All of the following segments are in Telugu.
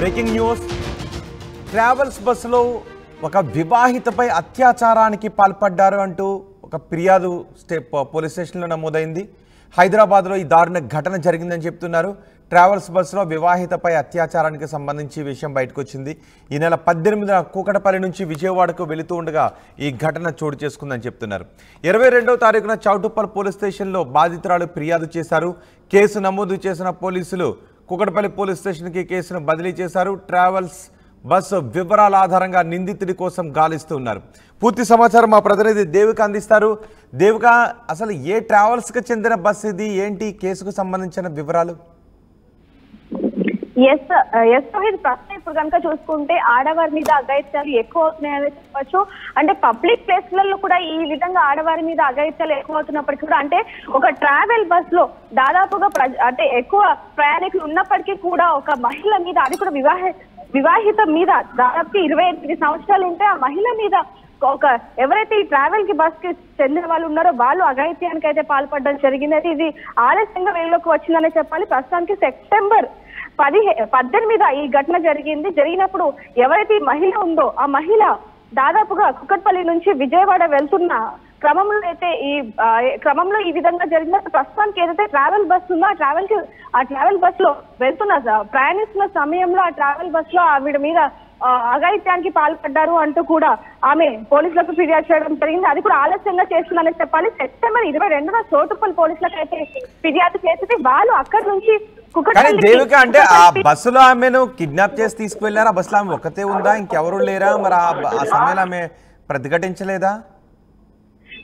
Breaking news. ట్రావెల్స్ బస్సులో ఒక వివాహితపై అత్యాచారానికి పాల్పడ్డారు అంటూ ఒక ఫిర్యాదు పోలీస్ స్టేషన్లో నమోదైంది. హైదరాబాద్లో ఈ దారుణ ఘటన జరిగిందని చెప్తున్నారు. ట్రావెల్స్ బస్సులో వివాహితపై అత్యాచారానికి సంబంధించి విషయం బయటకు వచ్చింది. ఈ నెల 18న కూకటపల్లి నుంచి విజయవాడకు వెళుతూ ఉండగా ఈ ఘటన చోటు చేసుకుందని చెప్తున్నారు. 22వ తారీఖున చౌటుప్పల్ పోలీస్ స్టేషన్లో బాధితురాలు ఫిర్యాదు చేశారు. కేసు నమోదు చేసిన పోలీసులు కూకటపల్లి పోలీస్ స్టేషన్కి కేసును బదిలీ చేశారు. ట్రావెల్స్ బస్సు వివరాల ఆధారంగా నిందితుడి కోసం గాలిస్తున్నారు. పూర్తి సమాచారం మా ప్రతినిధి దేవిక అందిస్తారు. దేవిక, అసలు ఏ ట్రావెల్స్కి చెందిన బస్సు ఇది, ఏంటి కేసుకు సంబంధించిన వివరాలు? ప్రశ్న ఇప్పుడు కనుక చూసుకుంటే ఆడవారి మీద అఘాయిత్యాలు ఎక్కువ అవుతున్నాయని చెప్పచ్చు. అంటే పబ్లిక్ ప్లేస్లలో కూడా ఈ విధంగా ఆడవారి మీద అఘాయిత్యాలు ఎక్కువ అవుతున్నప్పటికీ కూడా, అంటే ఒక ట్రావెల్ బస్ లో దాదాపుగా అంటే ఎక్కువ ప్రయాణికులు ఉన్నప్పటికీ కూడా ఒక మహిళ మీద, అది కూడా వివాహిత మీద, దాదాపు 28 సంవత్సరాలు ఉంటే ఆ మహిళ మీద ఒక ఎవరైతే ఈ ట్రావెల్ కి బస్ కి చెందిన వాళ్ళు ఉన్నారో వాళ్ళు అఘాయిత్యానికి అయితే పాల్పడడం జరిగింది. అయితే ఇది ఆలస్యంగా వెలుగులోకి వచ్చిందనే చెప్పాలి. ప్రస్తుతానికి సెప్టెంబర్ 18 ఈ ఘటన జరిగినప్పుడు ఎవరైతే ఈ మహిళ ఉందో ఆ మహిళ దాదాపుగా కుక్కట్పల్లి నుంచి విజయవాడ వెళ్తున్న క్రమంలో ఈ విధంగా జరిగిన ప్రస్తుతానికి ఏదైతే ట్రావెల్ బస్ ఉందో ఆ ట్రావెల్ బస్ లో వెళ్తున్న ప్రయాణిస్తున్న సమయంలో ఆ ట్రావెల్ బస్ లో ఆవిడ మీద అఘాయిత్యానికి పాల్పడ్డారు అంటూ కూడా ఆమె పోలీసులకు ఫిర్యాదు చేయడం జరిగింది. అది కూడా ఆలస్యంగా చేస్తుందని చెప్పాలి. సెప్టెంబర్ 22న చోటుప్పల్ పోలీసులకు అయితే ఫిర్యాదు చేస్తే వాళ్ళు అక్కడి నుంచి దేవిక, అంటే ఆ బస్సులో ఆమెను కిడ్నాప్ చేసి తీసుకువెళ్లారు. ఆ బస్సులో ఆమె ఒక్కతే ఉందా, ఇంకెవరు లేరా? మరి ఆ సమయంలో ఆమె ప్రతిఘటించలేదా?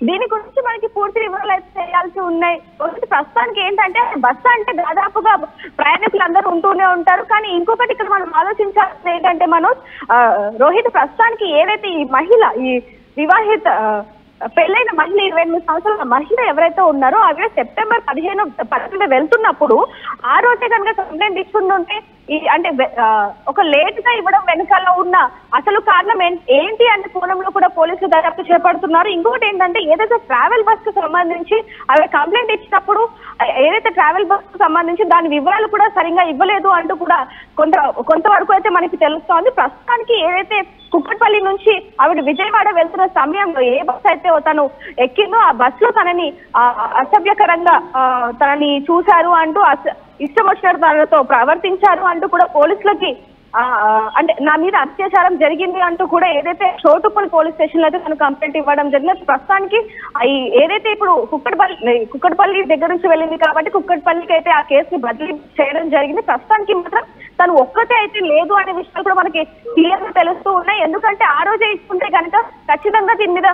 దీని గురించి మనకి పూర్తి వివరాలు అయితే చేయాల్సి ఉన్నాయి. ప్రస్తుతానికి ఏంటంటే బస్సు అంటే దాదాపుగా ప్రయాణికులు అందరూ ఉంటూనే ఉంటారు. కానీ ఇంకొకటి ఇక్కడ మనం ఆలోచించాల్సింది ఏంటంటే రోహిత్, ప్రస్తుతానికి ఏదైతే ఈ మహిళ, ఈ వివాహిత పెళ్ళైన మహిళ 28 సంవత్సరాల మహిళ ఎవరైతే ఉన్నారో ఆవిడ సెప్టెంబర్ 18 వెళ్తున్నప్పుడు ఆ రోజే కనుక కంప్లైంట్ ఇచ్చుంటే అంటే ఒక లేట్ గా ఇవ్వడం వెనకాల ఉన్న అసలు కారణం ఏంటి అనే కోణంలో కూడా పోలీసులు దర్యాప్తు చేపడుతున్నారు. ఇంకొకటి ఏంటంటే ఏదైతే ట్రావెల్ బస్ కు సంబంధించి ఆవిడ కంప్లైంట్ ఇచ్చినప్పుడు ఏదైతే ట్రావెల్ బస్ కు సంబంధించి దాని వివరాలు కూడా సరిగ్గా ఇవ్వలేదు అంటూ కూడా కొంతవరకు అయితే మనకి తెలుస్తోంది. ప్రస్తుతానికి ఏదైతే కుక్కట్పల్లి నుంచి ఆవిడ విజయవాడ వెళ్తున్న సమయంలో ఏ బస్ అయితే తను ఎక్కిందో ఆ బస్ లో తనని అసభ్యకరంగా తనని చూశారు అంటూ, ఇష్టం వచ్చినట్టు తనతో ప్రవర్తించారు అంటూ కూడా పోలీసులకి అంటే నా మీద అత్యాచారం జరిగింది అంటూ కూడా ఏదైతే చోటుప్పల్ పోలీస్ స్టేషన్ లో అయితే తను కంప్లైంట్ ఇవ్వడం జరిగింది. ప్రస్తుతానికి ఏదైతే ఇప్పుడు కుక్కట్పల్లి దగ్గర నుంచి వెళ్ళింది కాబట్టి కుక్కట్పల్లికి అయితే ఆ కేసుని బదిలీ చేయడం జరిగింది. ప్రస్తుతానికి మాత్రం తను ఒక్కతే అయితే లేదు అనే విషయాలు కూడా మనకి క్లియర్ గా తెలుస్తూ ఉన్నాయి. ఎందుకంటే ఆ రోజే ఇచ్చుకుంటే కనుక ఖచ్చితంగా దీని మీద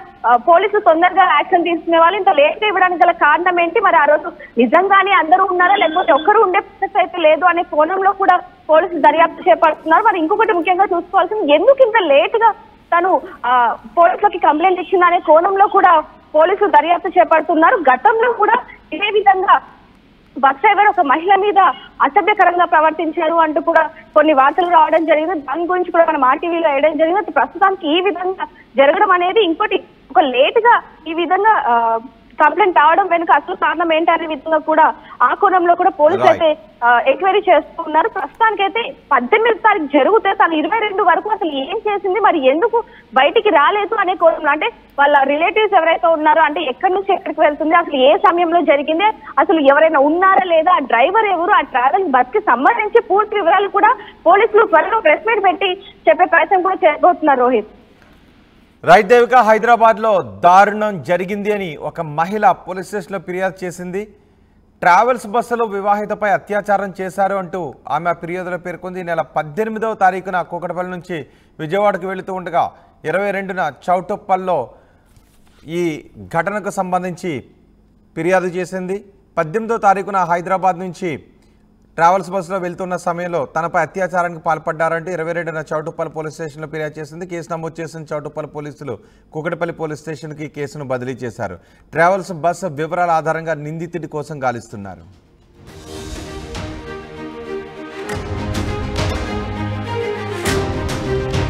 పోలీసులు తొందరగా యాక్షన్ తీసుకునే వాళ్ళు. ఇంత లేట్ గా ఇవ్వడానికి గల కారణం ఏంటి, మరి ఆ రోజు నిజంగానే అందరూ ఉన్నారా లేకపోతే ఒక్కరు ఉండే పరిస్థితి అయితే లేదు అనే కోణంలో కూడా పోలీసులు దర్యాప్తు చేపడుతున్నారు. మరి ఇంకొకటి ముఖ్యంగా చూసుకోవాల్సింది, ఎందుకు ఇంత లేట్ గా తను పోలీసులకి కంప్లైంట్ ఇచ్చిందనే కోణంలో కూడా పోలీసులు దర్యాప్తు చేపడుతున్నారు. గతంలో కూడా ఇదే విధంగా బస్ డ్రైవర్ ఒక మహిళ మీద అసభ్యకరంగా ప్రవర్తించారు అంటూ కూడా కొన్ని వార్తలు రావడం జరిగింది. దాని గురించి కూడా మనం ఆర్టీవీలో వేయడం జరిగింది. ప్రస్తుతానికి ఈ విధంగా జరగడం అనేది ఇంకోటి ఒక లేట్ గా ఈ విధంగా కంప్లైంట్ రావడం వెనుక అసలు కారణం ఏంటనే విధంగా కూడా ఆ కోణంలో కూడా పోలీసులు అయితే ఎంక్వైరీ చేస్తున్నారు. ప్రస్తుతానికైతే 18 తారీఖు జరిగితే తను 22 వరకు అసలు ఏం చేసింది, మరి ఎందుకు బయటికి రాలేదు అనే కోణంలో, అంటే వాళ్ళ రిలేటివ్స్ ఎవరైతే ఉన్నారో, అంటే ఎక్కడి నుంచి ఎక్కడికి వెళ్తుంది, అసలు ఏ సమయంలో జరిగింది, అసలు ఎవరైనా ఉన్నారా లేదా, ఆ డ్రైవర్ ఎవరు, ఆ ట్రావెల్ బస్ కి సంబంధించి పూర్తి వివరాలు కూడా పోలీసులు త్వరలో ప్రెస్ మీట్ పెట్టి చెప్పే ప్రయత్నం కూడా చేయబోతున్నారు. రోహిత్, రైట్ దేవిక, హైదరాబాద్లో దారుణం జరిగింది అని ఒక మహిళ పోలీస్ స్టేషన్లో ఫిర్యాదు చేసింది. ట్రావెల్స్ బస్సులో వివాహితపై అత్యాచారం చేశారు అంటూ ఆమె ఫిర్యాదులో పేర్కొంది. ఈ నెల 18వ తారీఖున కూకటపల్లి నుంచి విజయవాడకు వెళుతూ ఉండగా 22న చౌటుప్పల్లో ఈ ఘటనకు సంబంధించి ఫిర్యాదు చేసింది. 18వ తారీఖున హైదరాబాద్ నుంచి ట్రావెల్స్ బస్సులో వెళ్తున్న సమయంలో తనపై అత్యాచారానికి పాల్పడ్డారంటూ 22న చౌటుప్పల్ పోలీస్ స్టేషన్లో ఫిర్యాదు చేసింది. కేసు నమోదు చేసిన చౌటుప్పల్ పోలీసులు కూకటపల్లి పోలీస్ స్టేషన్కి కేసును బదిలీ చేశారు. ట్రావెల్స్ బస్సు వివరాల ఆధారంగా నిందితుడి కోసం గాలిస్తున్నారు.